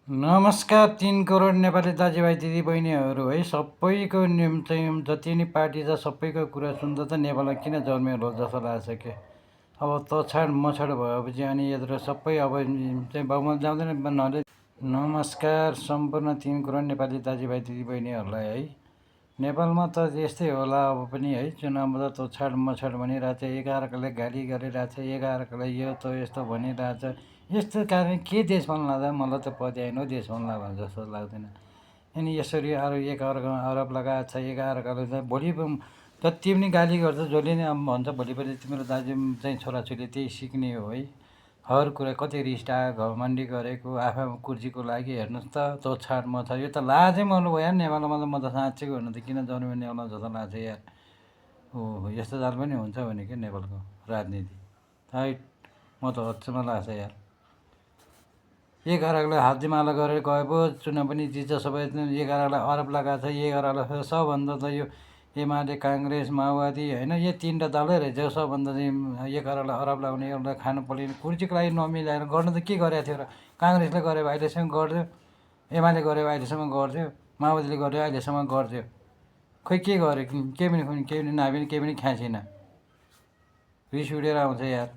नमस्कार 3 करोड नेपाली दाजुभाइ दिदीबहिनीहरू है सबैको चाहिँ जति नि पार्टी छ सबैको कुरा सुन्दा त नेपालमा किन जन्मेको हो जस्तो लाग्छ के अब तछाड मछाड भएपछि अनि यत्रो सबै अब चाहिँ बहुमत जाउँदैन नले। नमस्कार सम्पूर्ण 3 करोड नेपाली दाजुभाइ दिदीबहिनीहरूलाई है। नेपालमा त यस्तै होला अब पनि है। चुनावमा त तछाड मछाड भनिरहेको छ, एकाअर्कालाई गाली गरिरहेको छ, एकाअर्कालाई यो त यस्तो भनिरहेको छ। यस्तो कारण के देश बन्नु लाग्दा मलाई त पत्याएन हो देश बन्ला भने जस्तो लाग्दैन। अनि यसरी अरू एकाअर्कामा आरोप लगाएको छ, एकाअर्काले चाहिँ भोलि जति पनि गाली गर्छ जसले नै अब भन्छ भोलिपल्ट तिम्रो दाजु चाहिँ छोराछोरी त्यही सिक्ने हो है। हर कुरा कति रिस्टा घमण्डी गरेको आफू कुर्सीको लागि हेर्नुहोस् त तोछाड मछाड। यो त लाजै मर्नु भयो यार नेपालमा त। म त साँच्चैको भन्नु त किन जन्मेँ नेपालमा जस्तो लाग्छ यार। ओहो यस्तो जाल पनि हुन्छ भने के नेपालको राजनीति है। म त अचम्म लाग्छ यार। एकाअर्कालाई हातमाला गरेर गए पो चुनाव पनि जित्छ सबै। एकाअर्कालाई आरोप लगाएको छ, एकाअर्कालाई सबभन्दा त यो एमाले काङ्ग्रेस माओवादी होइन यो तिनवटा दलै रहेछ सबभन्दा चाहिँ एकाअर्कालाई आरोप लगाउने एउटा खानु पर्ने कुर्सीको लागि नमिलाएर गर्नु त के गरेको थियो र। काङ्ग्रेसले गरे भए अहिलेसम्म गर्थ्यो, एमाले गरे भए अहिलेसम्म गर्थ्यो, माओवादीले गऱ्यो अहिलेसम्म गर्थ्यो। खोइ के गर्यो केही पनि नाभि केही पनि ख्यासिन। रिस उठेर आउँछ यार।